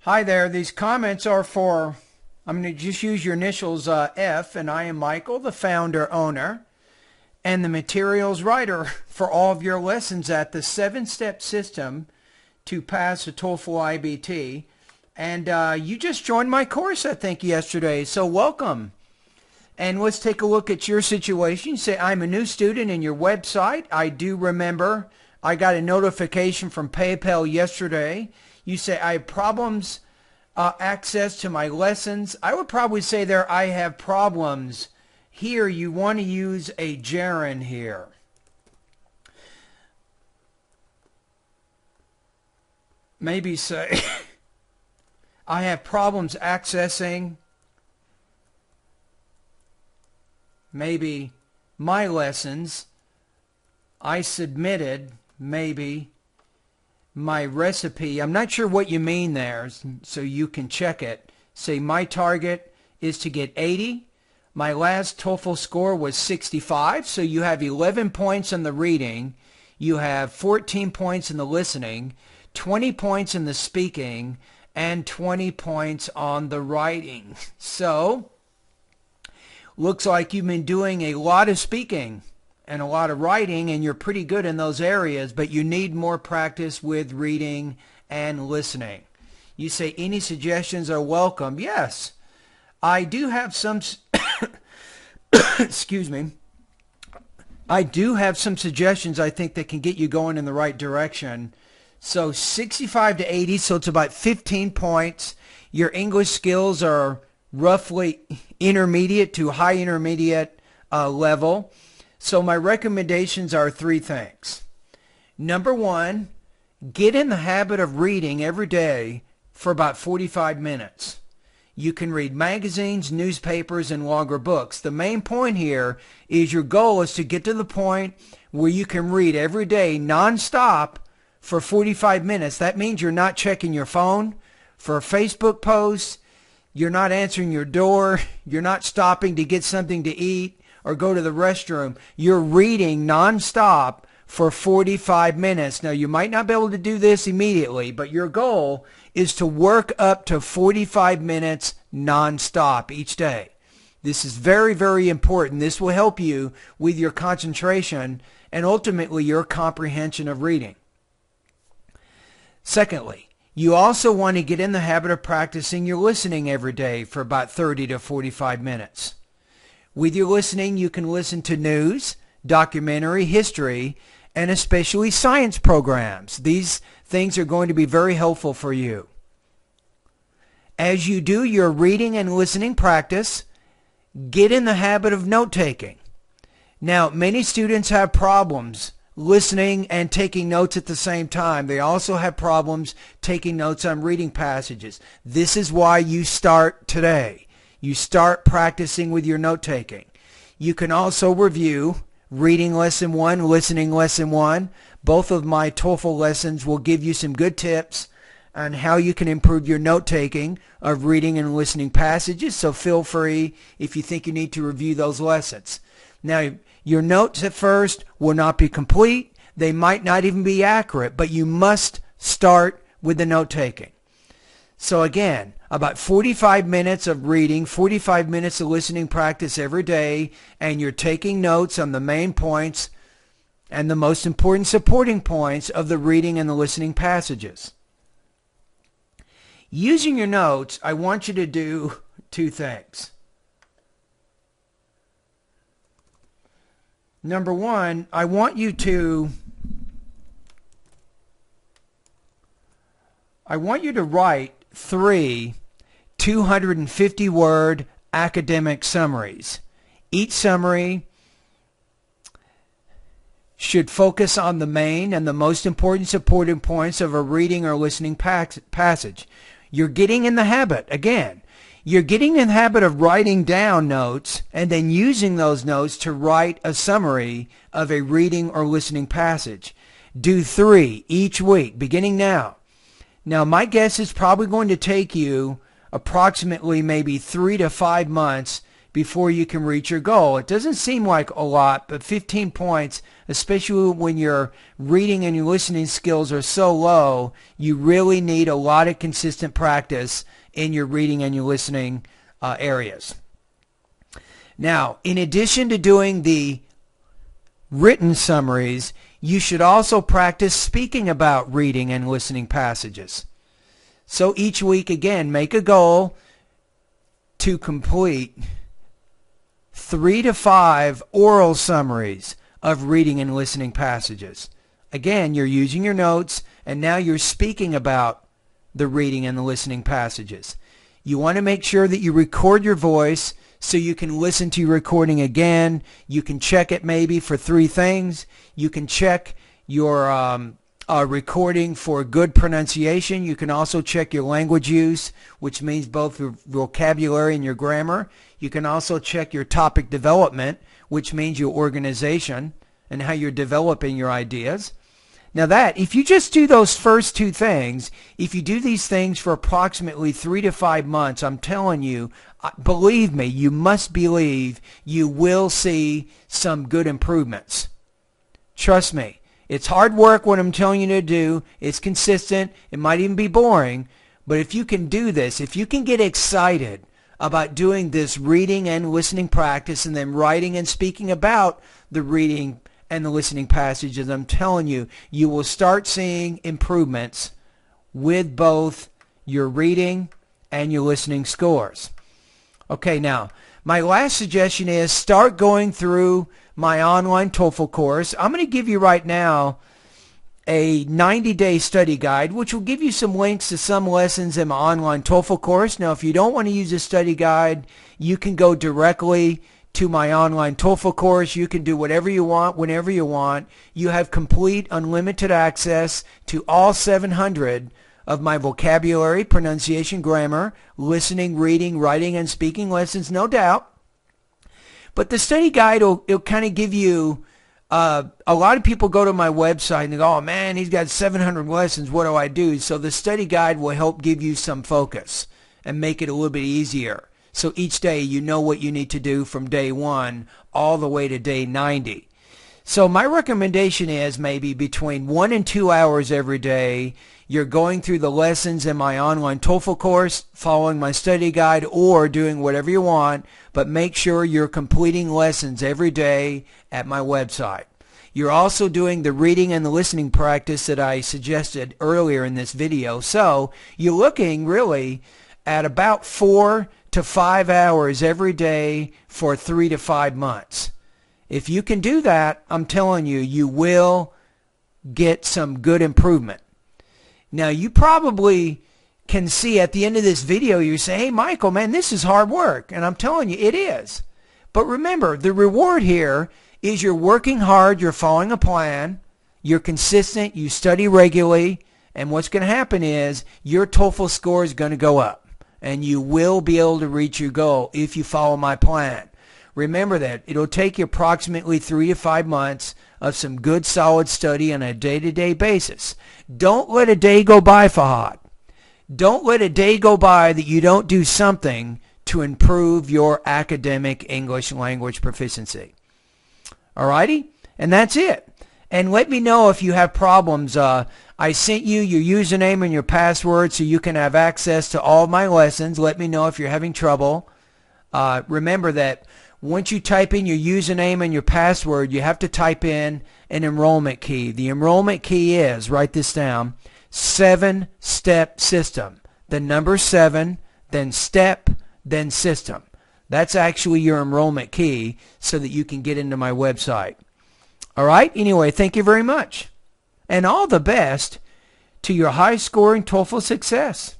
Hi there. These comments are for, I'm going to just use your initials F, and I am Michael, the founder, owner, and the materials writer for all of your lessons at the 7-step system to pass a TOEFL IBT. And you just joined my course, I think, yesterday, so welcome. And let's take a look at your situation. You say, I'm a new student in your website. I do remember I got a notification from PayPal yesterday. You say, I have problems access to my lessons. I would probably say there, I have problems. Here, you want to use a gerund here. Maybe say, I have problems accessing maybe my lessons. I submitted maybe my recipe. I'm not sure what you mean there, so you can check it. Say my target is to get 80. My last TOEFL score was 65, so you have 11 points in the reading. You have 14 points in the listening, 20 points in the speaking, and 20 points on the writing. So, looks like you've been doing a lot of speaking and a lot of writing, and you're pretty good in those areas, but you need more practice with reading and listening. You say any suggestions are welcome. Yes, I do have some, excuse me, I do have some suggestions I think that can get you going in the right direction. So 65 to 80, so it's about 15 points. Your English skills are roughly intermediate to high intermediate level. So my recommendations are 3 things. Number 1, get in the habit of reading every day for about 45 minutes. You can read magazines, newspapers, and longer books. The main point here is your goal is to get to the point where you can read every day nonstop for 45 minutes. That means you're not checking your phone for a Facebook post. You're not answering your door. You're not stopping to get something to eat or go to the restroom. You're reading nonstop for 45 minutes. Now, you might not be able to do this immediately, but your goal is to work up to 45 minutes nonstop each day. This is very, very important. This will help you with your concentration and ultimately your comprehension of reading. Secondly, you also want to get in the habit of practicing your listening every day for about 30 to 45 minutes. With your listening, you can listen to news, documentary, history, and especially science programs. These things are going to be very helpful for you. As you do your reading and listening practice, get in the habit of note-taking. Now, many students have problems listening and taking notes at the same time. They also have problems taking notes on reading passages. This is why you start today. You start practicing with your note-taking. You can also review reading lesson 1, listening lesson 1. Both of my TOEFL lessons will give you some good tips on how you can improve your note-taking of reading and listening passages, so feel free if you think you need to review those lessons. Now, your notes at first will not be complete. They might not even be accurate, but you must start with the note-taking. So again, about 45 minutes of reading, 45 minutes of listening practice every day, and you're taking notes on the main points and the most important supporting points of the reading and the listening passages. Using your notes, I want you to do 2 things. Number 1, I want you to write 3 250-word academic summaries. Each summary should focus on the main and the most important supporting points of a reading or listening passage. You're getting in the habit, again, you're getting in the habit of writing down notes and then using those notes to write a summary of a reading or listening passage. Do 3 each week, beginning now. Now, my guess is probably going to take you approximately maybe 3 to 5 months before you can reach your goal. It doesn't seem like a lot, but 15 points, especially when your reading and your listening skills are so low, you really need a lot of consistent practice in your reading and your listening areas. Now, in addition to doing the written summaries, you should also practice speaking about reading and listening passages. So each week, again, make a goal to complete 3 to 5 oral summaries of reading and listening passages. Again, you're using your notes, and now you're speaking about the reading and the listening passages. You want to make sure that you record your voice so you can listen to your recording again. You can check it maybe for 3 things. You can check your recording for good pronunciation. You can also check your language use, which means both your vocabulary and your grammar. You can also check your topic development, which means your organization and how you're developing your ideas. Now if you just do those first 2 things, if you do these things for approximately 3 to 5 months, I'm telling you, believe me, you must believe you will see some good improvements. Trust me. It's hard work what I'm telling you to do. It's consistent. It might even be boring. But if you can do this, if you can get excited about doing this reading and listening practice and then writing and speaking about the reading and the listening passages, I'm telling you, you will start seeing improvements with both your reading and your listening scores. Okay, now, my last suggestion is start going through my online TOEFL course. I'm going to give you right now a 90-day study guide, which will give you some links to some lessons in my online TOEFL course. Now, if you don't want to use a study guide, you can go directly to my online TOEFL course. You can do whatever you want, whenever you want. You have complete unlimited access to all 700 of my vocabulary, pronunciation, grammar, listening, reading, writing, and speaking lessons, no doubt. But the study guide it'll kind of give you, a lot of people go to my website and they go, oh man, he's got 700 lessons, what do I do? So the study guide will help give you some focus and make it a little bit easier. So each day you know what you need to do from day 1 all the way to day 90. So my recommendation is maybe between 1 and 2 hours every day, you're going through the lessons in my online TOEFL course, following my study guide, or doing whatever you want, but make sure you're completing lessons every day at my website. You're also doing the reading and the listening practice that I suggested earlier in this video. So you're looking really at about 4 to 5 hours every day for 3 to 5 months. If you can do that, I'm telling you, you will get some good improvement. Now, you probably can see at the end of this video, you say, hey, Michael, man, this is hard work. And I'm telling you, it is. But remember, the reward here is you're working hard, you're following a plan, you're consistent, you study regularly, and what's going to happen is your TOEFL score is going to go up, and you will be able to reach your goal if you follow my plan. Remember that it'll take you approximately 3 to 5 months of some good solid study on a day-to-day basis. Don't let a day go by, Fahad. Don't let a day go by that you don't do something to improve your academic English language proficiency. Alrighty? And that's it. And let me know if you have problems. I sent you your username and your password so you can have access to all my lessons. Let me know if you're having trouble. Remember that once you type in your username and your password, you have to type in an enrollment key. The enrollment key is, write this down, 7-step system. The number 7, then step, then system. That's actually your enrollment key so that you can get into my website. All right? Anyway, thank you very much. And all the best to your high-scoring TOEFL success.